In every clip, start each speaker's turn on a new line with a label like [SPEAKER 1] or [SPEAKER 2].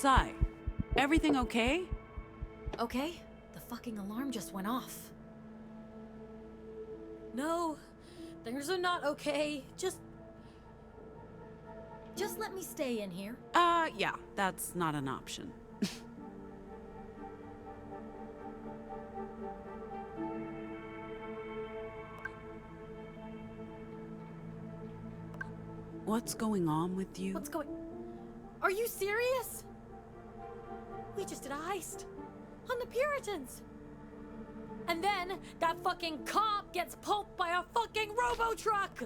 [SPEAKER 1] Sai, everything okay?
[SPEAKER 2] Okay? The fucking alarm just went off. No, things are not okay. Just let me stay in here.
[SPEAKER 1] Yeah, that's not an option. What's going on with you?
[SPEAKER 2] What's going... Are you serious? We just did a heist. On the Puritans. And then, that fucking cop gets pulped by a fucking robo-truck!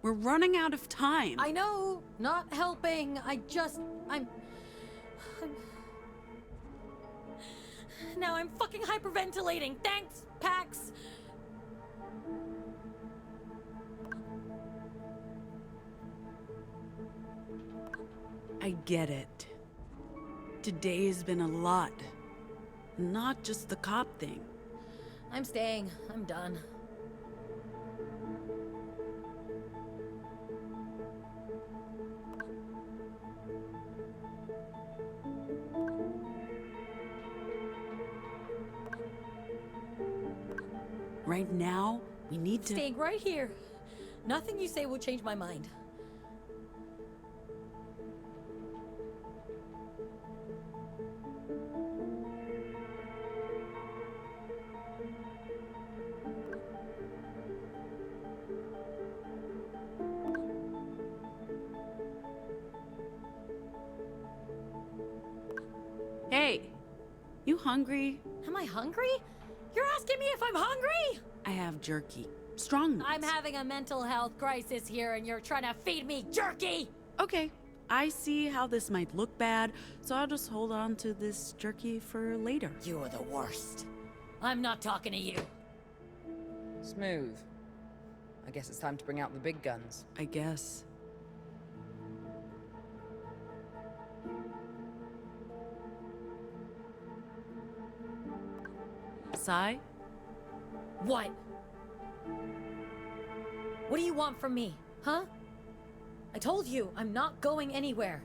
[SPEAKER 1] We're running out of time.
[SPEAKER 2] I know, not helping. Now I'm fucking hyperventilating. Thanks, Pax.
[SPEAKER 1] I get it. Today's been a lot. Not just the cop thing.
[SPEAKER 2] I'm staying. I'm done.
[SPEAKER 1] Right now, we need to...
[SPEAKER 2] Staying right here. Nothing you say will change my mind.
[SPEAKER 1] Hey, you hungry?
[SPEAKER 2] Am I hungry? You're asking me if I'm hungry?
[SPEAKER 1] I have jerky. Strong nuts.
[SPEAKER 2] I'm having a mental health crisis here and you're trying to feed me jerky!
[SPEAKER 1] Okay, I see how this might look bad, so I'll just hold on to this jerky for later.
[SPEAKER 2] You are the worst. I'm not talking to you.
[SPEAKER 3] Smooth. I guess it's time to bring out the big guns.
[SPEAKER 1] I guess. Sai?
[SPEAKER 2] What? What do you want from me, huh? I told you, I'm not going anywhere.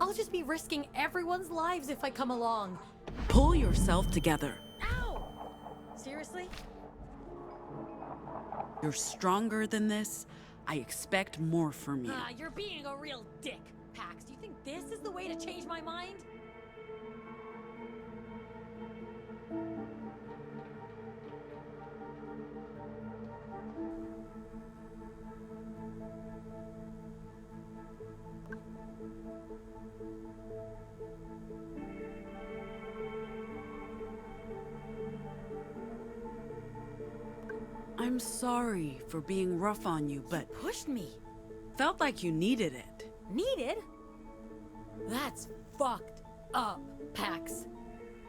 [SPEAKER 2] I'll just be risking everyone's lives if I come along.
[SPEAKER 1] Pull yourself together.
[SPEAKER 2] Ow! Seriously?
[SPEAKER 1] You're stronger than this. I expect more from you.
[SPEAKER 2] You're being a real dick, Pax. Do you think this is the way to change my mind?
[SPEAKER 1] I'm sorry for being rough on you, but
[SPEAKER 2] Pushed me.
[SPEAKER 1] felt like you needed it.
[SPEAKER 2] Needed? That's fucked up, Pax.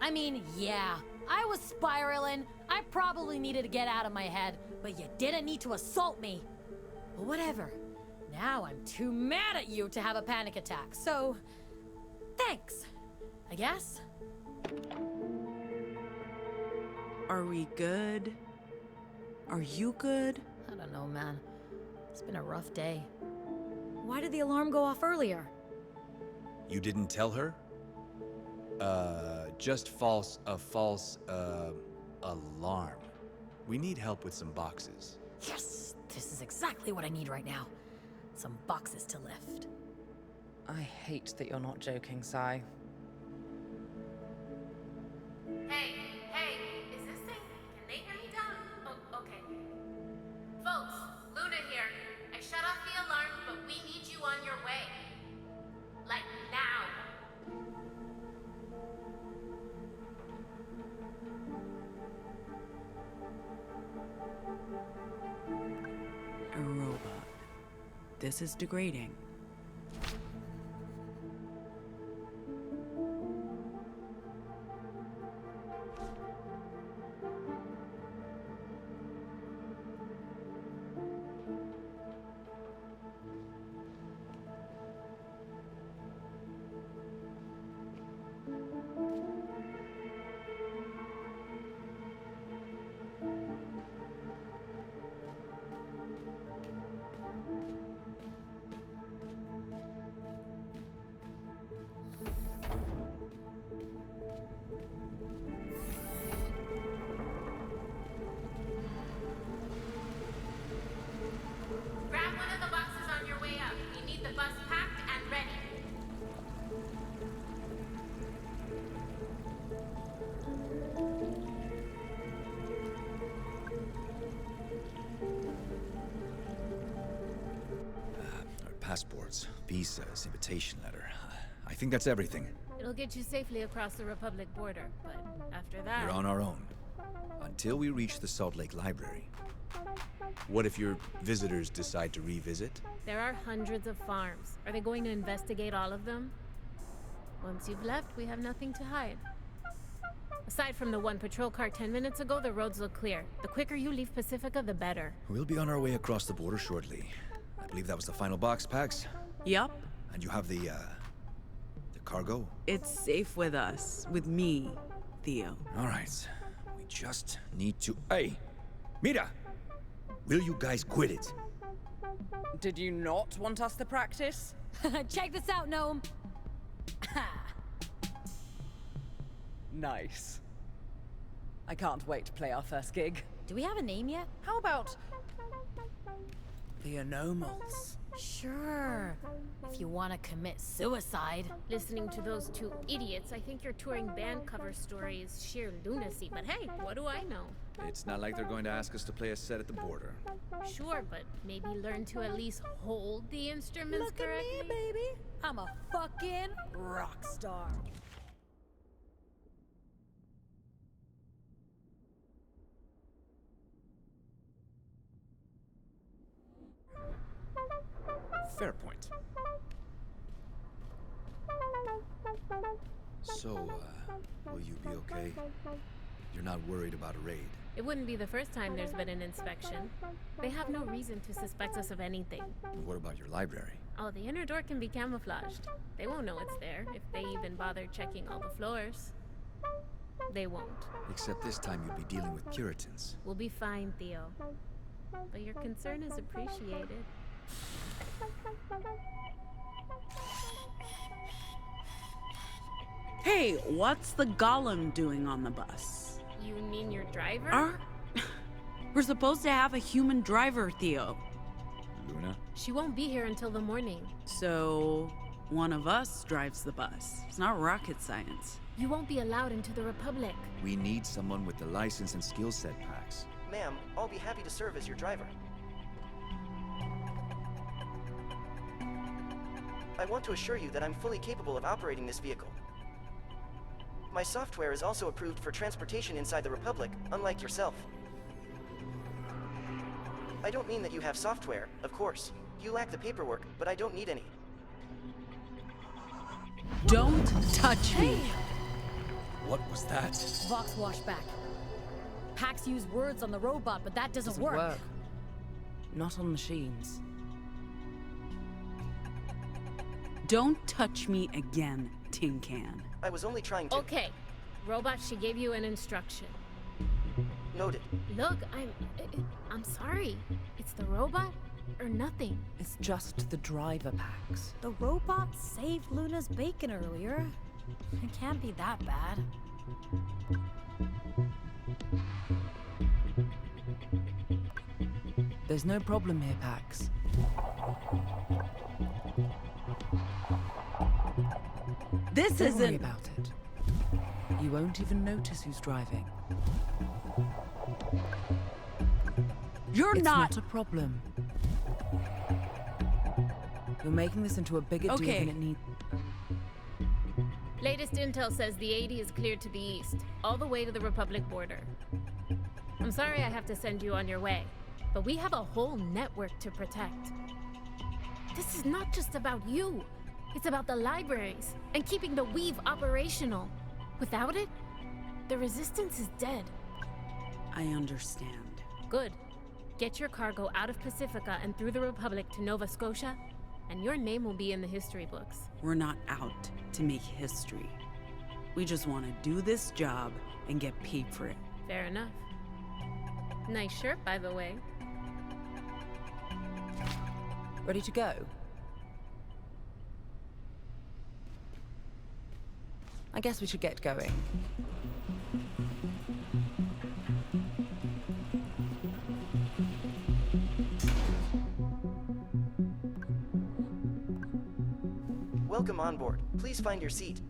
[SPEAKER 2] I mean, yeah, I was spiraling. I probably needed to get out of my head, but you didn't need to assault me. But whatever. Now I'm too mad at you to have a panic attack, so... thanks, I guess.
[SPEAKER 1] Are we good? Are you good?
[SPEAKER 2] I don't know, man. It's been a rough day. Why did the alarm go off earlier?
[SPEAKER 4] You didn't tell her? Just a false alarm. We need help with some boxes.
[SPEAKER 2] Yes! This is exactly what I need right now. Some boxes to lift.
[SPEAKER 3] I hate that you're not joking, Sai.
[SPEAKER 5] Hey, is this thing... Can they hear me down? Oh, okay. Folks, Luna here. I shut off the alarm, but we need you on your way. Like, now.
[SPEAKER 1] A robot. This is degrading.
[SPEAKER 6] visas, invitation letter. I think that's everything.
[SPEAKER 5] It'll get you safely across the Republic border, but after that...
[SPEAKER 6] We're on our own. Until we reach the Salt Lake Library.
[SPEAKER 4] What if your visitors decide to revisit?
[SPEAKER 5] There are hundreds of farms. Are they going to investigate all of them? Once you've left, we have nothing to hide. Aside from the one patrol car 10 minutes ago, the roads look clear. The quicker you leave Pacifica, the better.
[SPEAKER 6] We'll be on our way across the border shortly. I believe that was the final box, Pax.
[SPEAKER 1] Yup.
[SPEAKER 6] And you have the cargo?
[SPEAKER 1] It's safe with us. With me, Theo.
[SPEAKER 6] All right. We just need to... Hey! Mira! Will you guys quit it?
[SPEAKER 3] Did you not want us to practice?
[SPEAKER 2] Check this out, Gnome.
[SPEAKER 3] Nice. I can't wait to play our first gig.
[SPEAKER 2] Do we have a name yet?
[SPEAKER 3] How about... the Anomals?
[SPEAKER 2] Sure. If you want to commit suicide.
[SPEAKER 5] Listening to those two idiots, I think your touring band cover story is sheer lunacy, but hey, what do I know?
[SPEAKER 6] It's not like they're going to ask us to play a set at the border.
[SPEAKER 5] Sure, but maybe learn to at least hold the instruments
[SPEAKER 2] Look
[SPEAKER 5] correctly.
[SPEAKER 2] at me, baby. I'm a fucking rock star.
[SPEAKER 6] Fair point. So, will you be okay? You're not worried about a raid?
[SPEAKER 5] It wouldn't be the first time there's been an inspection. They have no reason to suspect us of anything.
[SPEAKER 6] What about your library?
[SPEAKER 5] Oh, the inner door can be camouflaged. They won't know it's there if they even bother checking all the floors. They won't.
[SPEAKER 6] Except this time you'll be dealing with Puritans.
[SPEAKER 5] We'll be fine, Theo. But your concern is appreciated.
[SPEAKER 1] Hey, what's the golem doing on the bus?
[SPEAKER 5] You mean your driver?
[SPEAKER 1] We're supposed to have a human driver, Theo.
[SPEAKER 6] Luna?
[SPEAKER 5] She won't be here until the morning.
[SPEAKER 1] So, one of us drives the bus. It's not rocket science.
[SPEAKER 5] You won't be allowed into the Republic.
[SPEAKER 6] We need someone with the license and skill set, Pax.
[SPEAKER 7] Ma'am, I'll be happy to serve as your driver. I want to assure you that I'm fully capable of operating this vehicle. My software is also approved for transportation inside the Republic, unlike yourself. I don't mean that you have software, of course. You lack the paperwork, but I don't need any.
[SPEAKER 1] Don't touch me!
[SPEAKER 6] What was that?
[SPEAKER 2] Vox washback. Pax used words on the robot, but that doesn't work.
[SPEAKER 3] Not on machines.
[SPEAKER 1] Don't touch me again, Tin Can.
[SPEAKER 7] I was only trying to...
[SPEAKER 5] Okay. Robot, she gave you an instruction.
[SPEAKER 7] Noted.
[SPEAKER 5] Look, I'm sorry. It's the robot or nothing.
[SPEAKER 3] It's just the driver, Pax.
[SPEAKER 2] The robot saved Luna's bacon earlier. It can't be that bad.
[SPEAKER 3] There's no problem here, Pax.
[SPEAKER 1] This
[SPEAKER 3] Don't worry
[SPEAKER 1] isn't...
[SPEAKER 3] about it. You won't even notice who's driving.
[SPEAKER 1] You're
[SPEAKER 3] It's
[SPEAKER 1] not...
[SPEAKER 3] not a problem. You're making this into a bigger deal
[SPEAKER 1] Okay.
[SPEAKER 3] than it needs.
[SPEAKER 5] Latest intel says the 80 is cleared to the east, all the way to the Republic border. I'm sorry I have to send you on your way, but we have a whole network to protect. This is not just about you. It's about the libraries and keeping the Weave operational. Without it, the Resistance is dead.
[SPEAKER 1] I understand.
[SPEAKER 5] Good. Get your cargo out of Pacifica and through the Republic to Nova Scotia, and your name will be in the history books.
[SPEAKER 1] We're not out to make history. We just want to do this job and get paid for it.
[SPEAKER 5] Fair enough. Nice shirt, by the way.
[SPEAKER 3] Ready to go? I guess we should get going.
[SPEAKER 7] Welcome on board. Please find your seat.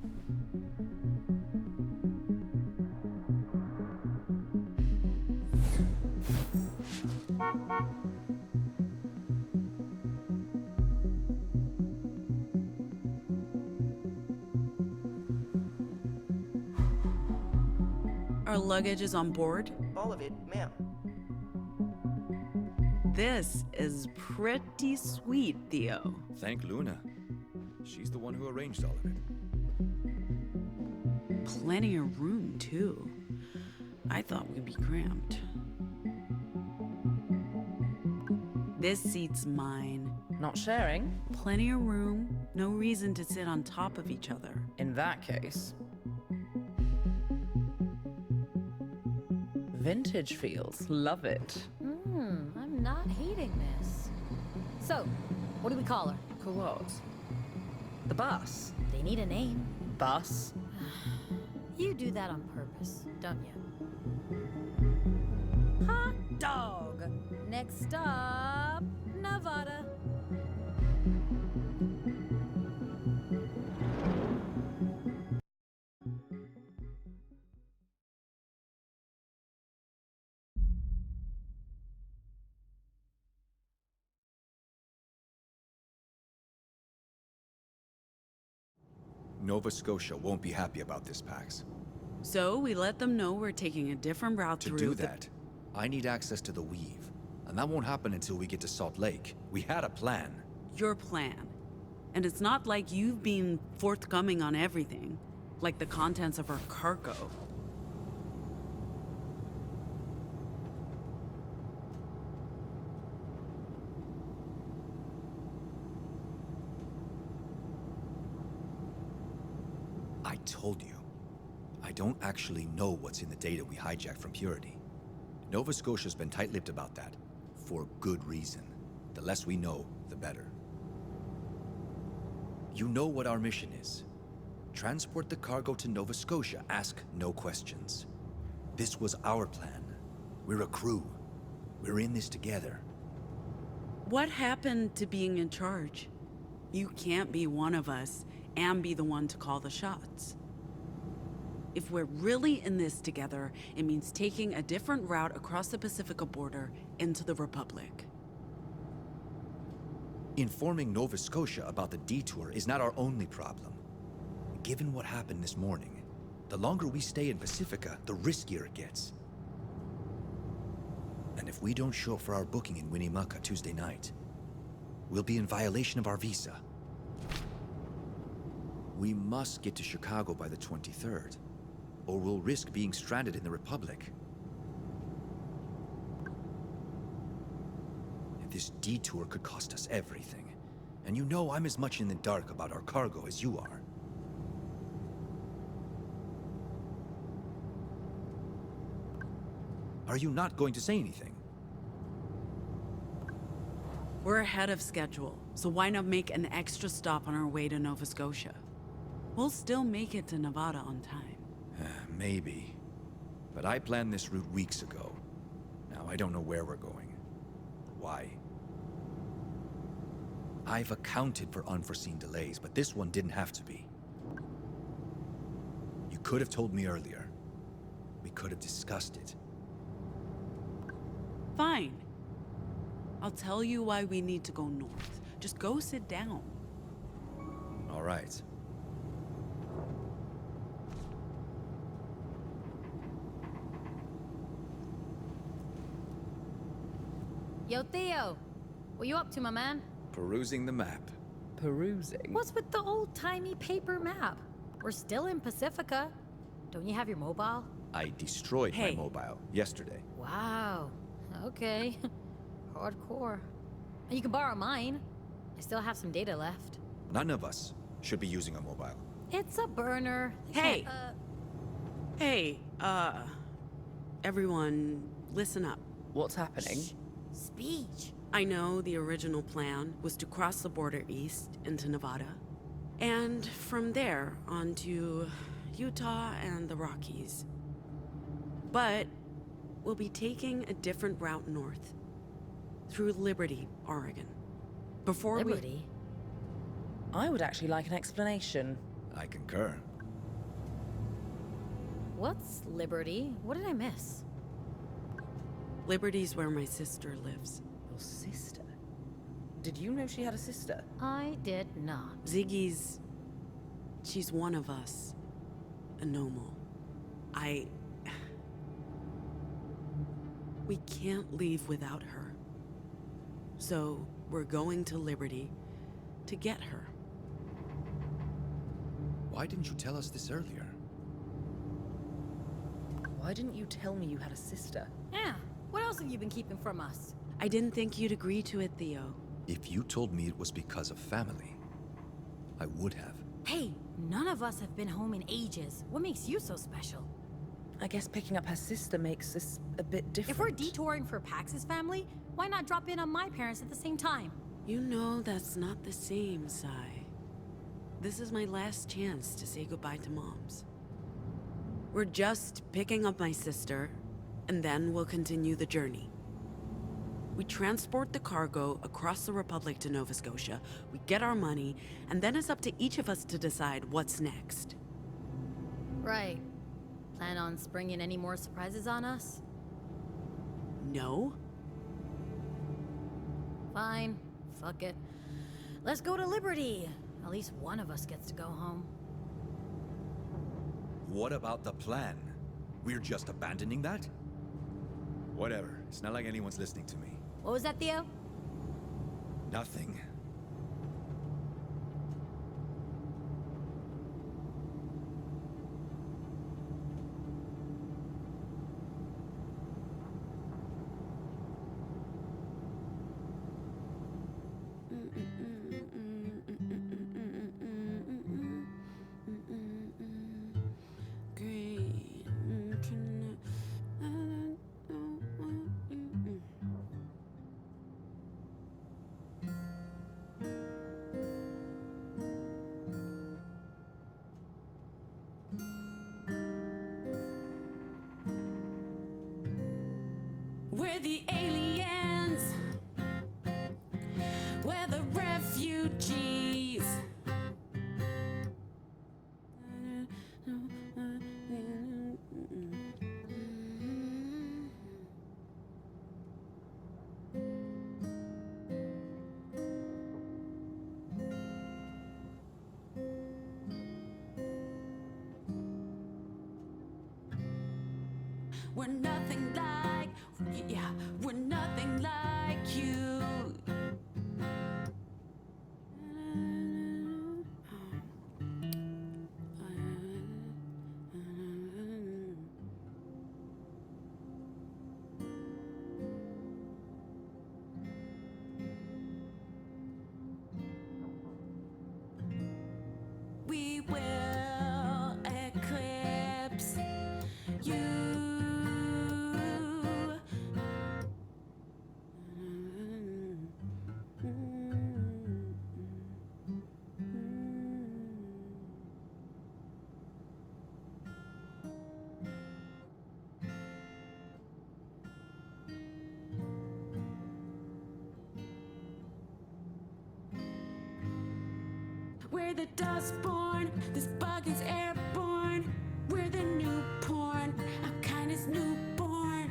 [SPEAKER 1] Our luggage is on board?
[SPEAKER 7] All of it, ma'am.
[SPEAKER 1] This is pretty sweet, Theo.
[SPEAKER 6] Thank Luna. She's the one who arranged all of it.
[SPEAKER 1] Plenty of room, too. I thought we'd be cramped. This seat's mine.
[SPEAKER 3] Not sharing?
[SPEAKER 1] Plenty of room, no reason to sit on top of each other.
[SPEAKER 3] In that case. Vintage feels. Love it.
[SPEAKER 2] I'm not hating this. So, what do we call her?
[SPEAKER 3] For what? The bus?
[SPEAKER 2] They need a name.
[SPEAKER 3] Bus?
[SPEAKER 2] You do that on purpose, don't you? Hot dog! Next stop, Nevada.
[SPEAKER 6] Nova Scotia won't be happy about this, Pax.
[SPEAKER 1] So we let them know we're taking a different route
[SPEAKER 6] To
[SPEAKER 1] through
[SPEAKER 6] do that, I need access to the Weave. And that won't happen until we get to Salt Lake. We had a plan.
[SPEAKER 1] Your plan. And it's not like you've been forthcoming on everything, like the contents of our cargo.
[SPEAKER 6] I told you. I don't actually know what's in the data we hijacked from Purity. Nova Scotia's been tight-lipped about that, for good reason. The less we know, the better. You know what our mission is. Transport the cargo to Nova Scotia, ask no questions. This was our plan. We're a crew. We're in this together.
[SPEAKER 1] What happened to being in charge? You can't be one of us and be the one to call the shots. If we're really in this together, it means taking a different route across the Pacifica border into the Republic.
[SPEAKER 6] Informing Nova Scotia about the detour is not our only problem. Given what happened this morning, the longer we stay in Pacifica, the riskier it gets. And if we don't show up for our booking in Winnemucca Tuesday night, we'll be in violation of our visa. We must get to Chicago by the 23rd, or we'll risk being stranded in the Republic. This detour could cost us everything. And you know I'm as much in the dark about our cargo as you are. Are you not going to say anything?
[SPEAKER 1] We're ahead of schedule, so why not make an extra stop on our way to Nova Scotia? We'll still make it to Nevada on time.
[SPEAKER 6] Maybe. But I planned this route weeks ago. Now I don't know where we're going. Why? I've accounted for unforeseen delays, but this one didn't have to be. You could have told me earlier. We could have discussed it.
[SPEAKER 1] Fine. I'll tell you why we need to go north. Just go sit down.
[SPEAKER 6] All right.
[SPEAKER 2] Yo, Theo! What you up to, my man?
[SPEAKER 6] Perusing the map.
[SPEAKER 3] Perusing?
[SPEAKER 2] What's with the old-timey paper map? We're still in Pacifica. Don't you have your mobile?
[SPEAKER 6] I destroyed
[SPEAKER 1] Hey.
[SPEAKER 6] my mobile yesterday.
[SPEAKER 2] Wow. Okay. Hardcore. You can borrow mine. I still have some data left.
[SPEAKER 6] None of us should be using a mobile.
[SPEAKER 2] It's a burner. They
[SPEAKER 1] Hey.
[SPEAKER 2] can't,
[SPEAKER 1] Hey, everyone, listen up.
[SPEAKER 3] What's happening?
[SPEAKER 2] Speech.
[SPEAKER 1] I know the original plan was to cross the border east into Nevada, and from there on to Utah and the Rockies. But we'll be taking a different route north, through Liberty, Oregon. Before
[SPEAKER 2] Liberty.
[SPEAKER 3] I would actually like an explanation.
[SPEAKER 6] I concur.
[SPEAKER 2] What's Liberty? What did I miss?
[SPEAKER 1] Liberty's where my sister lives.
[SPEAKER 3] Your sister? Did you know she had a sister?
[SPEAKER 2] I did not.
[SPEAKER 1] Ziggy's... she's one of us. A normal. We can't leave without her. So, we're going to Liberty to get her.
[SPEAKER 6] Why didn't you tell us this earlier?
[SPEAKER 3] Why didn't you tell me you had a sister?
[SPEAKER 2] Yeah, what else have you been keeping from us?
[SPEAKER 1] I didn't think you'd agree to it, Theo.
[SPEAKER 6] If you told me it was because of family, I would have.
[SPEAKER 2] Hey, none of us have been home in ages. What makes you so special?
[SPEAKER 3] I guess picking up her sister makes this a bit different.
[SPEAKER 2] If we're detouring for Pax's family, why not drop in on my parents at the same time?
[SPEAKER 1] You know that's not the same, Sai. This is my last chance to say goodbye to Moms. We're just picking up my sister, and then we'll continue the journey. We transport the cargo across the Republic to Nova Scotia, we get our money, and then it's up to each of us to decide what's next.
[SPEAKER 2] Right. Plan on springing any more surprises on us?
[SPEAKER 1] No?
[SPEAKER 2] Fine. Fuck it. Let's go to Liberty. At least one of us gets to go home.
[SPEAKER 6] What about the plan? We're just abandoning that? Whatever. It's not like anyone's listening to me.
[SPEAKER 2] What was that, Theo?
[SPEAKER 6] Nothing.
[SPEAKER 1] We're the aliens. We're the refugees. We're nothing like, yeah, we're nothing like you. We will eclipse you. We're the Dustborn, this bug is airborne. We're the new porn, our kind is newborn.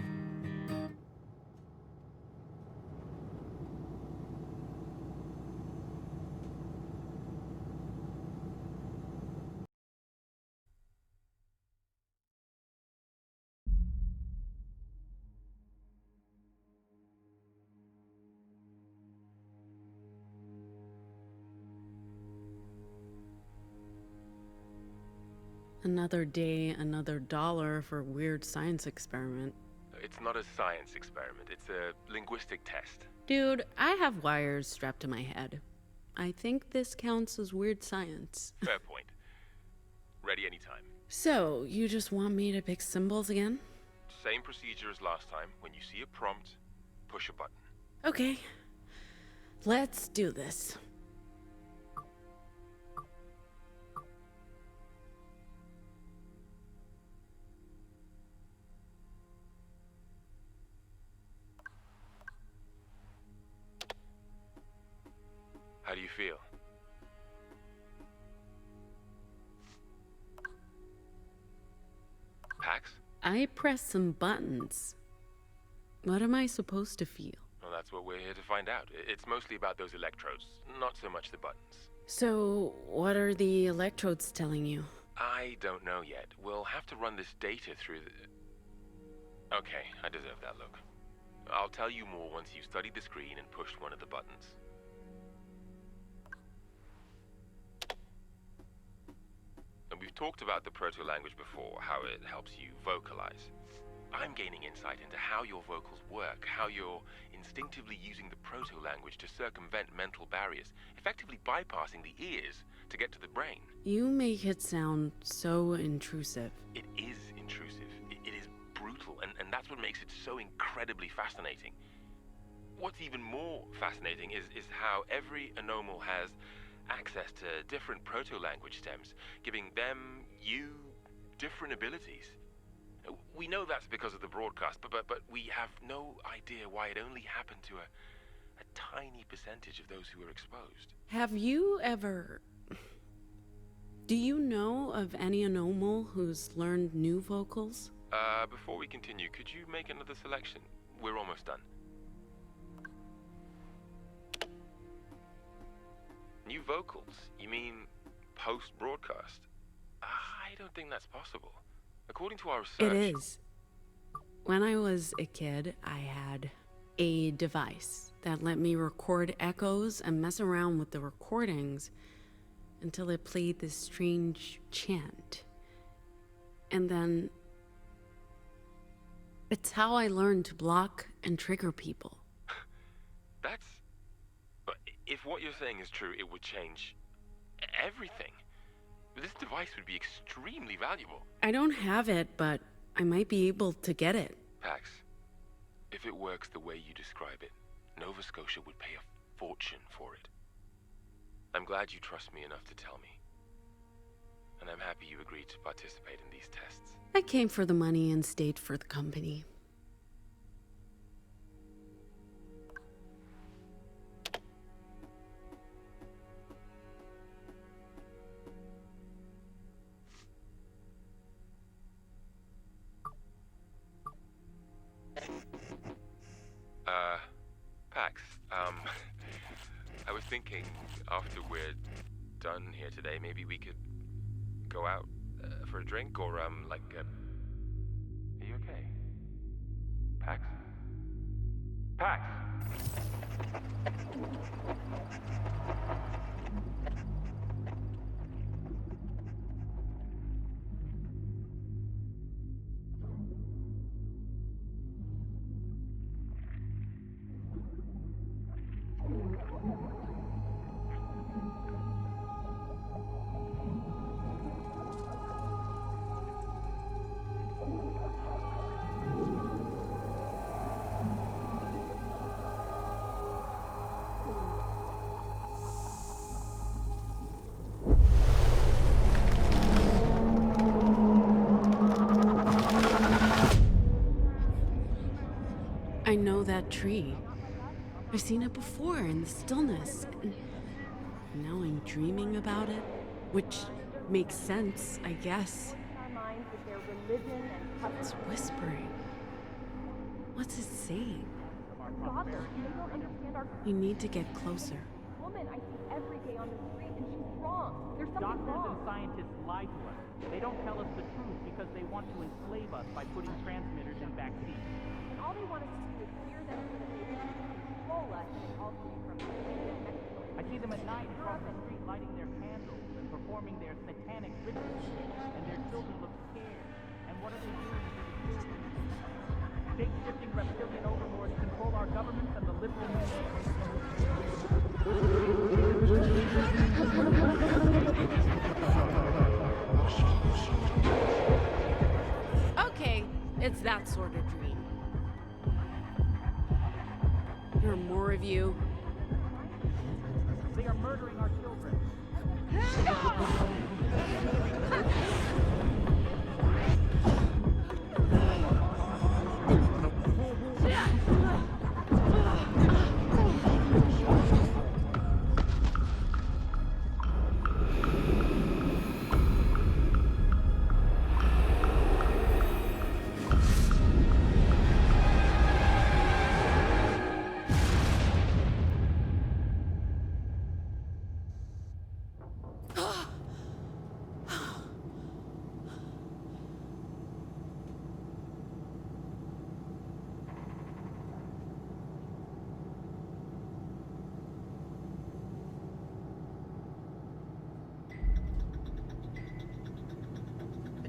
[SPEAKER 1] Another day, another dollar for weird science experiment.
[SPEAKER 8] It's not a science experiment, it's a linguistic test.
[SPEAKER 1] Dude, I have wires strapped to my head. I think this counts as weird science.
[SPEAKER 8] Fair point. Ready anytime.
[SPEAKER 1] So, you just want me to pick symbols again?
[SPEAKER 8] Same procedure as last time. When you see a prompt, push a button.
[SPEAKER 1] Okay. Let's do this.
[SPEAKER 8] How do you feel? Pax?
[SPEAKER 1] I pressed some buttons. What am I supposed to feel?
[SPEAKER 8] Well, that's what we're here to find out. It's mostly about those electrodes, not so much the buttons.
[SPEAKER 1] So, what are the electrodes telling you?
[SPEAKER 8] I don't know yet. We'll have to run this data through the... Okay, I deserve that look. I'll tell you more once you've studied the screen and pushed one of the buttons. And we've talked about the proto-language before, how it helps you vocalize. I'm gaining insight into how your vocals work, how you're instinctively using the proto-language to circumvent mental barriers, effectively bypassing the ears to get to the brain.
[SPEAKER 1] You make it sound so intrusive.
[SPEAKER 8] It is intrusive. It is brutal, and that's what makes it so incredibly fascinating. What's even more fascinating is how every anomal has access to different proto-language stems, giving them, you, different abilities. We know that's because of the broadcast, but we have no idea why it only happened to a tiny percentage of those who were exposed.
[SPEAKER 1] Have you ever... Do you know of any anomal who's learned new vocals?
[SPEAKER 8] Before we continue, could you make another selection? We're almost done. New vocals? You mean post-broadcast? I don't think that's possible. According to our research...
[SPEAKER 1] It is. When I was a kid, I had a device that let me record echoes and mess around with the recordings until it played this strange chant. And then... it's how I learned to block and trigger people.
[SPEAKER 8] That's... But if what you're saying is true, it would change everything. This device would be extremely valuable.
[SPEAKER 1] I don't have it, but I might be able to get it.
[SPEAKER 8] Pax, if it works the way you describe it, Nova Scotia would pay a fortune for it. I'm glad you trust me enough to tell me. And I'm happy you agreed to participate in these tests.
[SPEAKER 1] I came for the money and stayed for the company.
[SPEAKER 8] Pax, I was thinking after we're done here today, maybe we could go out for a drink or, Are you okay? Pax? Pax!
[SPEAKER 1] I know that tree. I've seen it before in the stillness. And now I'm dreaming about it, which makes sense, I guess. It's whispering. What's it saying? We need to get closer.
[SPEAKER 9] Doctors and scientists lie to us. They don't tell us the truth because they want to enslave us by putting transmitters in vaccines.
[SPEAKER 5] And all they want us to do is hear them so that they can control us and also from Mexico.
[SPEAKER 9] I see them at night across the street lighting their candles and performing their satanic rituals. And their children look scared. And what are they doing to the children? Shape-shifting reptilian overlords control our governments and the liberal
[SPEAKER 1] Okay, it's that sort of dream. There are more of you.
[SPEAKER 9] They are murdering our children.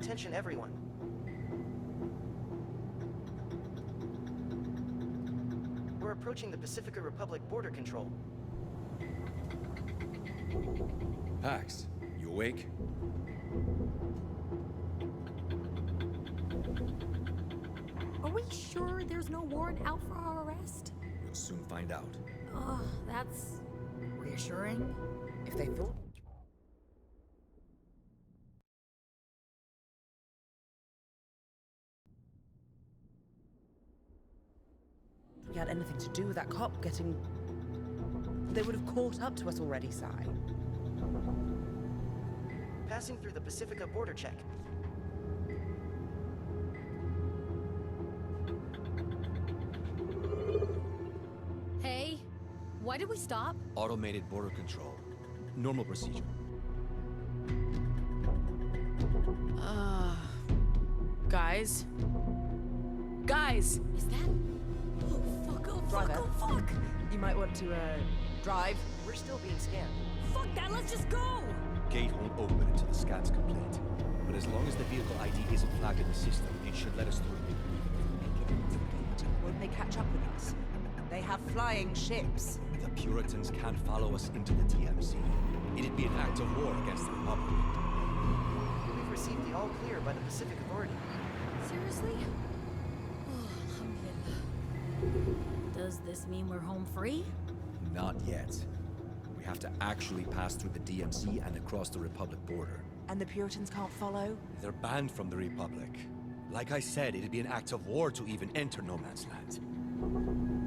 [SPEAKER 7] Attention everyone. We're approaching the Pacifica Republic border control.
[SPEAKER 6] Pax, you awake?
[SPEAKER 2] Are we sure there's no warrant out for our arrest?
[SPEAKER 6] We'll soon find out.
[SPEAKER 2] That's reassuring.
[SPEAKER 3] If they thought... we had anything to do with that cop getting... They would have caught up to us already, Si.
[SPEAKER 7] Passing through the Pacifica border check.
[SPEAKER 2] Hey, why did we stop?
[SPEAKER 6] Automated border control. Normal procedure.
[SPEAKER 1] Guys? Guys!
[SPEAKER 2] Is that... Oh, fuck, oh, fuck,
[SPEAKER 3] Driver.
[SPEAKER 2] oh, fuck!
[SPEAKER 3] You might want to, drive.
[SPEAKER 7] We're still being scanned.
[SPEAKER 2] Fuck that, let's just go!
[SPEAKER 6] Gate won't open until the scan's complete. But as long as the vehicle ID isn't flagged in the system, it should let us through.
[SPEAKER 3] Won't they catch up with us? They have flying ships.
[SPEAKER 6] The Puritans can't follow us into the DMZ. It'd be an act of war against the Republic.
[SPEAKER 7] We've received the all clear by the Pacific Authority.
[SPEAKER 2] Seriously? Oh, alhamdulillah. Does this mean we're home free?
[SPEAKER 6] Not yet. We have to actually pass through the DMZ and across the Republic border.
[SPEAKER 3] And the Puritans can't follow?
[SPEAKER 6] They're banned from the Republic. Like I said, it'd be an act of war to even enter no man's land.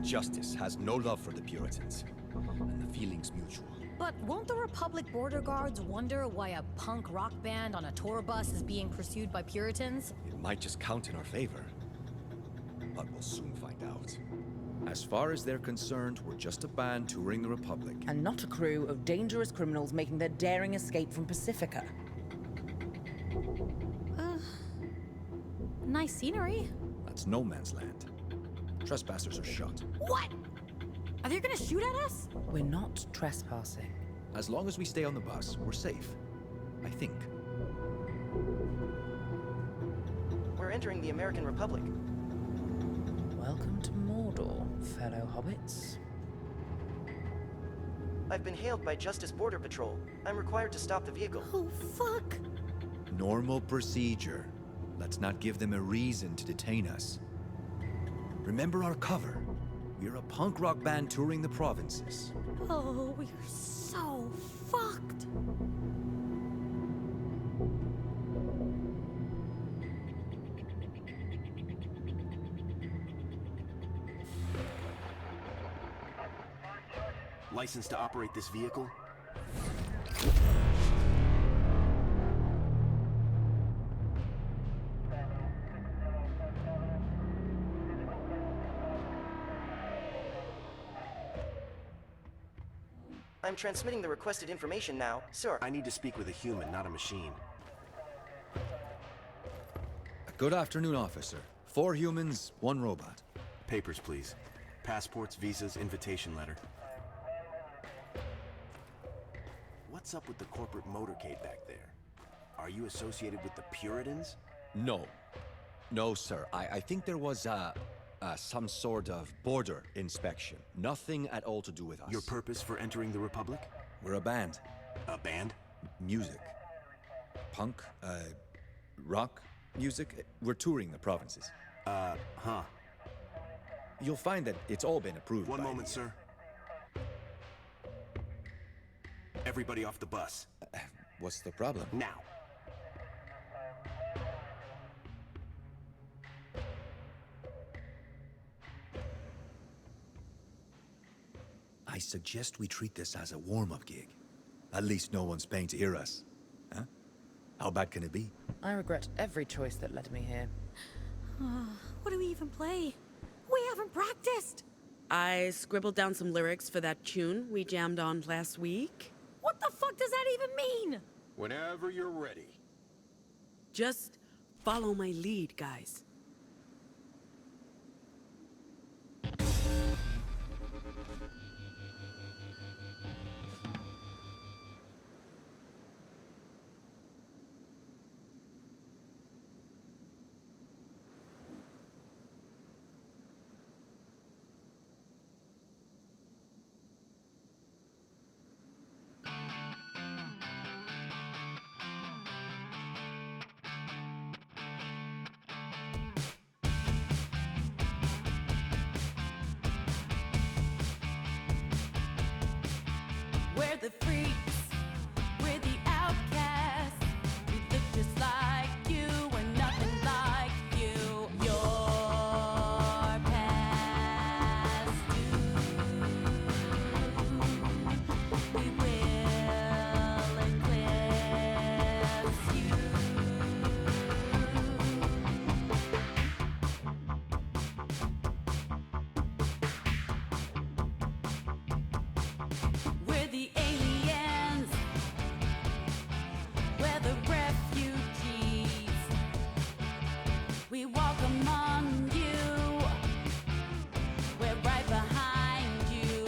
[SPEAKER 6] Justice has no love for the Puritans, and the feeling's mutual.
[SPEAKER 2] But won't the Republic border guards wonder why a punk rock band on a tour bus is being pursued by Puritans?
[SPEAKER 6] It might just count in our favor. But we'll soon find out. As far as they're concerned, we're just a band touring the Republic.
[SPEAKER 3] And not a crew of dangerous criminals making their daring escape from Pacifica.
[SPEAKER 2] Nice scenery.
[SPEAKER 6] That's no man's land. Trespassers are shot.
[SPEAKER 2] What? Are they gonna shoot at us?
[SPEAKER 3] We're not trespassing.
[SPEAKER 6] As long as we stay on the bus, we're safe. I think.
[SPEAKER 7] We're entering the American Republic.
[SPEAKER 3] Welcome to Mordor, fellow hobbits.
[SPEAKER 7] I've been hailed by Justice Border Patrol. I'm required to stop the vehicle.
[SPEAKER 2] Oh, fuck.
[SPEAKER 6] Normal procedure. Let's not give them a reason to detain us. Remember our cover. We're a punk rock band touring the provinces.
[SPEAKER 2] Oh, we're so fucked.
[SPEAKER 10] License to operate this vehicle?
[SPEAKER 7] I'm transmitting the requested information now, sir.
[SPEAKER 10] I need to speak with a human, not a machine.
[SPEAKER 6] Good afternoon, officer. 4 humans, 1 robot.
[SPEAKER 10] Papers, please. Passports, visas, invitation letter. What's up with the corporate motorcade back there? Are you associated with the Puritans?
[SPEAKER 6] No. No, sir. I think there was, some sort of border inspection. Nothing at all to do with us.
[SPEAKER 10] Your purpose for entering the Republic?
[SPEAKER 6] We're a band.
[SPEAKER 10] A band?
[SPEAKER 6] Music. Punk, rock music. We're touring the provinces.
[SPEAKER 10] Huh.
[SPEAKER 6] You'll find that it's all been approved.
[SPEAKER 10] One
[SPEAKER 6] by
[SPEAKER 10] moment,
[SPEAKER 6] the,
[SPEAKER 10] sir. Everybody off the bus.
[SPEAKER 6] What's the problem?
[SPEAKER 10] Now.
[SPEAKER 6] I suggest we treat this as a warm-up gig. At least no one's paying to hear us. Huh? How bad can it be?
[SPEAKER 3] I regret every choice that led me here.
[SPEAKER 2] What do we even play? We haven't practiced.
[SPEAKER 1] I scribbled down some lyrics for that tune we jammed on last week.
[SPEAKER 2] What the fuck does that even mean?
[SPEAKER 10] Whenever you're ready.
[SPEAKER 1] Just follow my lead, guys. We're the freaks, we're the outcasts. We look just like you, we're nothing like you. Your past due. We will eclipse you. We're the aliens. We're the refugees. We walk among you. We're right behind you.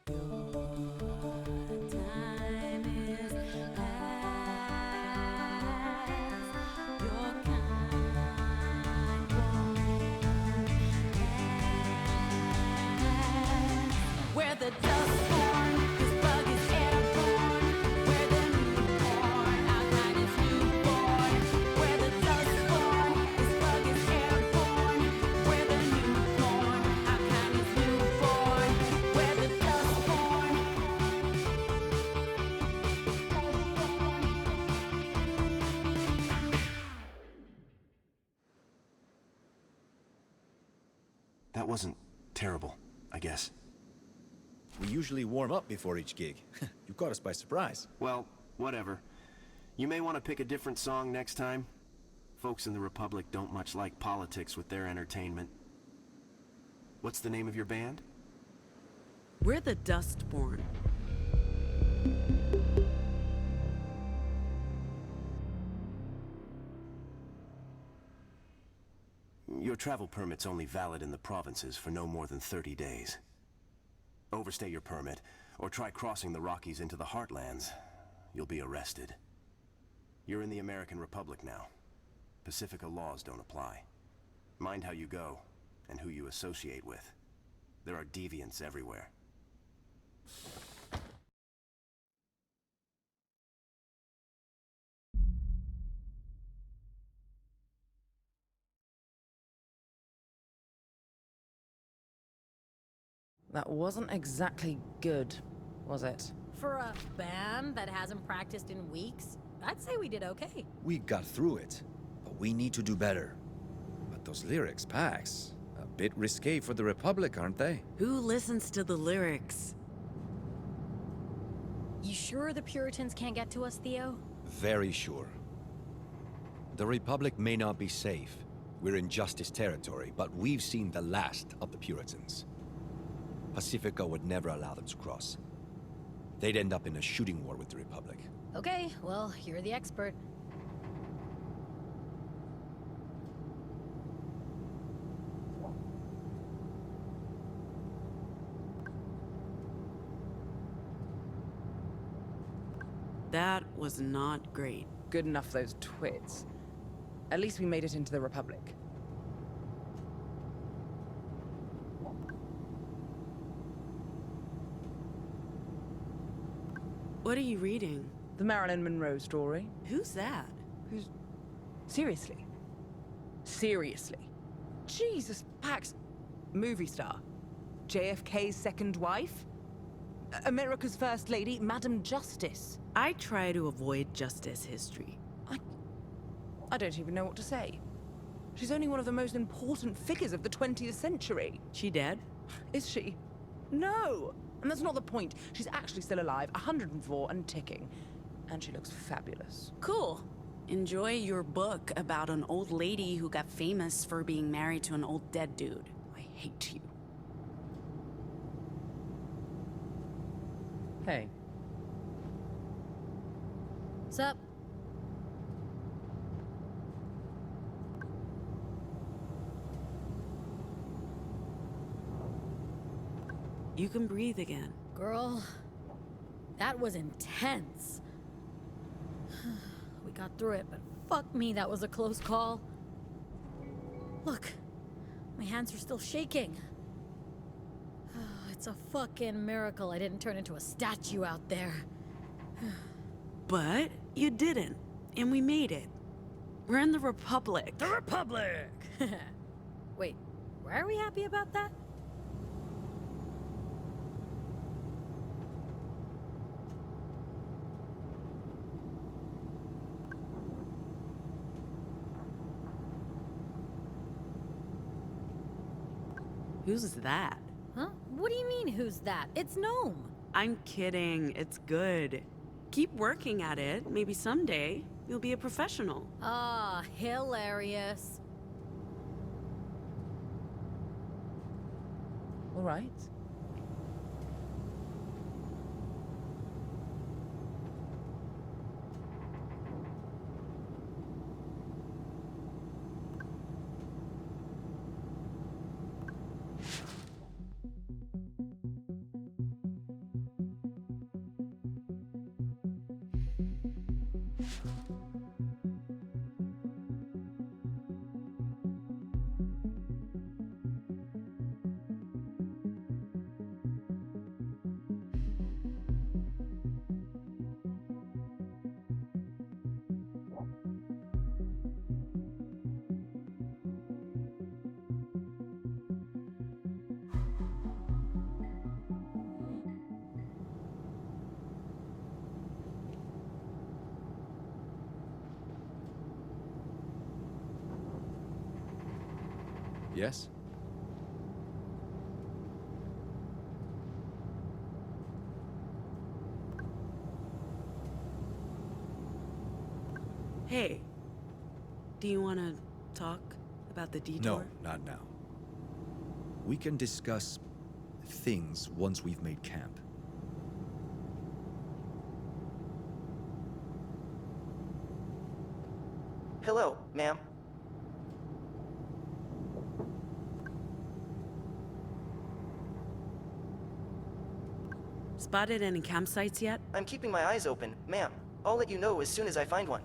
[SPEAKER 1] Your time is past. Your kind won't last. We're the Dustborn, this bug is airborne. We're the newborn, our kind is newborn. We're the Dustborn, this bug is airborne. We're the newborn, our kind is newborn. We're the Dustborn.
[SPEAKER 10] That wasn't terrible, I guess.
[SPEAKER 6] We usually warm up before each gig. You caught us by surprise.
[SPEAKER 10] Well, whatever. You may want to pick a different song next time. Folks in the Republic don't much like politics with their entertainment. What's the name of your band?
[SPEAKER 1] We're the Dustborn.
[SPEAKER 10] Your travel permit's only valid in the provinces for no more than 30 days. Overstay your permit, or try crossing the Rockies into the Heartlands. You'll be arrested. You're in the American Republic now. Pacifica laws don't apply. Mind how you go, and who you associate with. There are deviants everywhere.
[SPEAKER 3] That wasn't exactly good, was it?
[SPEAKER 2] For a band that hasn't practiced in weeks, I'd say we did okay.
[SPEAKER 6] We got through it, but we need to do better. But those lyrics, Pax, a bit risque for the Republic, aren't they?
[SPEAKER 1] Who listens to the lyrics?
[SPEAKER 2] You sure the Puritans can't get to us, Theo?
[SPEAKER 6] Very sure. The Republic may not be safe. We're in Justice territory, but we've seen the last of the Puritans. Pacifica would never allow them to cross. They'd end up in a shooting war with the Republic.
[SPEAKER 2] Okay, well, you're the expert.
[SPEAKER 1] That was not great.
[SPEAKER 3] Good enough, those twits. At least we made it into the Republic.
[SPEAKER 1] What are you reading?
[SPEAKER 3] The Marilyn Monroe story.
[SPEAKER 1] Who's that?
[SPEAKER 3] Who's... Seriously? Seriously? Jesus, Pax. Movie star. JFK's second wife? America's first lady, Madam Justice.
[SPEAKER 1] I try to avoid justice history.
[SPEAKER 3] I don't even know what to say. She's only one of the most important figures of the 20th century.
[SPEAKER 1] She dead?
[SPEAKER 3] Is she? No! And that's not the point. She's actually still alive, 104 and ticking. And she looks fabulous.
[SPEAKER 1] Cool. Enjoy your book about an old lady who got famous for being married to an old dead dude. I hate you.
[SPEAKER 3] Hey.
[SPEAKER 2] Sup?
[SPEAKER 1] You can breathe again.
[SPEAKER 2] Girl, that was intense. We got through it, but fuck me, that was a close call. Look, my hands are still shaking. It's a fucking miracle I didn't turn into a statue out there.
[SPEAKER 1] But you didn't, and we made it. We're in the Republic.
[SPEAKER 2] The Republic! Wait, why are we happy about that?
[SPEAKER 1] Who's that?
[SPEAKER 2] Huh? What do you mean, who's that? It's Gnome.
[SPEAKER 1] I'm kidding. It's good. Keep working at it. Maybe someday you'll be a professional.
[SPEAKER 2] Ah, hilarious.
[SPEAKER 3] All right.
[SPEAKER 4] Yes?
[SPEAKER 1] Hey, do you want to talk about the detour?
[SPEAKER 6] No, not now. We can discuss things once we've made camp.
[SPEAKER 7] Hello, ma'am.
[SPEAKER 1] Spotted any campsites yet?
[SPEAKER 7] I'm keeping my eyes open, ma'am. I'll let you know as soon as I find one.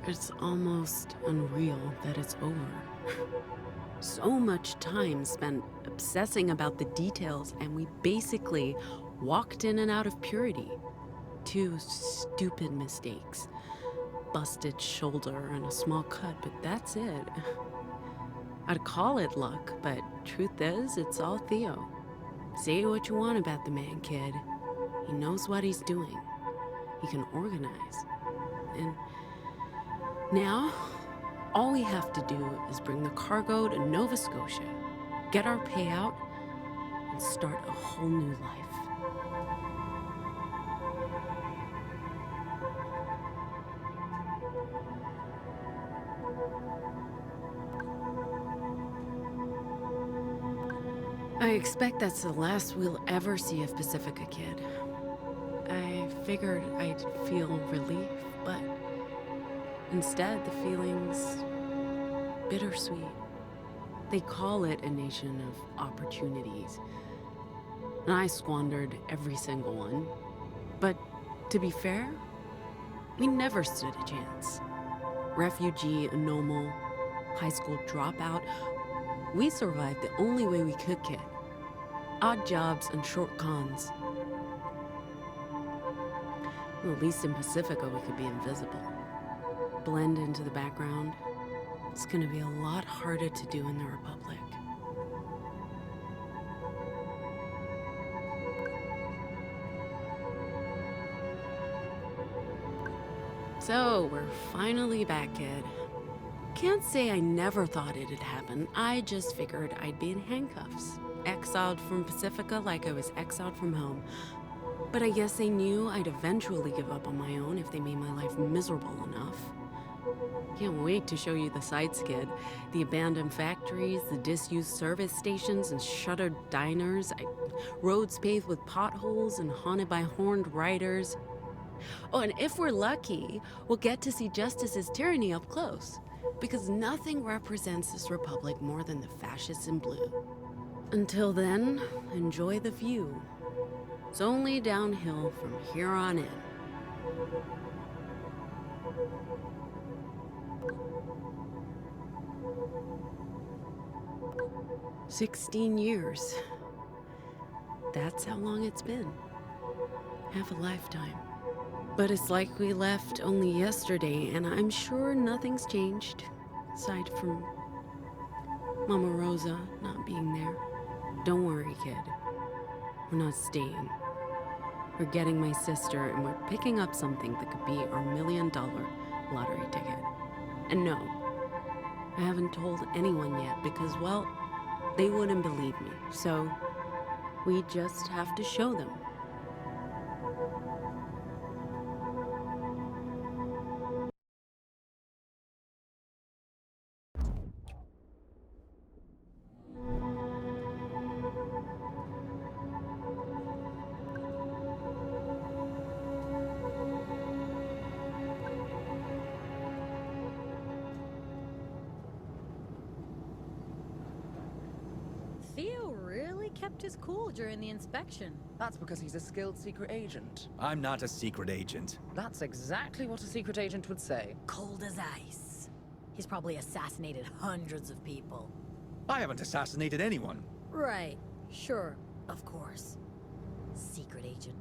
[SPEAKER 1] It's almost unreal that it's over. So much time spent obsessing about the details, and we basically walked in and out of purity. 2 stupid mistakes. Busted shoulder and a small cut, but that's it. I'd call it luck, but truth is, it's all Theo. Say what you want about the man, kid. He knows what he's doing. He can organize. And now, all we have to do is bring the cargo to Nova Scotia, get our payout, and start a whole new life. I expect that's the last we'll ever see of Pacifica, kid. I figured I'd feel relief, but instead, the feeling's bittersweet. They call it a nation of opportunities, and I squandered every single one. But to be fair, we never stood a chance. Refugee, normal, high school dropout, we survived the only way we could, kid. Odd jobs and short cons. Well, at least in Pacifica, we could be invisible. Blend into the background. It's gonna be a lot harder to do in the Republic. So, we're finally back, kid. Can't say I never thought it'd happen. I just figured I'd be in handcuffs. Exiled from Pacifica like I was exiled from home. But I guess they knew I'd eventually give up on my own if they made my life miserable enough. Can't wait to show you the sights, kid. The abandoned factories, the disused service stations and shuttered diners, roads paved with potholes and haunted by horned riders. Oh, and if we're lucky, we'll get to see Justice's tyranny up close. Because nothing represents this republic more than the fascists in blue. Until then, enjoy the view. It's only downhill from here on in. "16 years. That's how long it's been. Half a lifetime. But it's like we left only yesterday, and I'm sure nothing's changed, aside from Mama Rosa not being there. Don't worry, kid. We're not staying. We're getting my sister, and we're picking up something that could be our $1 million lottery ticket. And no, I haven't told anyone yet because, well, they wouldn't believe me. So we just have to show them.
[SPEAKER 2] Theo really kept his cool during the inspection.
[SPEAKER 3] That's because he's a skilled secret agent.
[SPEAKER 6] I'm not a secret agent.
[SPEAKER 3] That's exactly what a secret agent would say.
[SPEAKER 2] Cold as ice. He's probably assassinated hundreds of people.
[SPEAKER 6] I haven't assassinated anyone.
[SPEAKER 2] Right. Sure. Of course. Secret agent.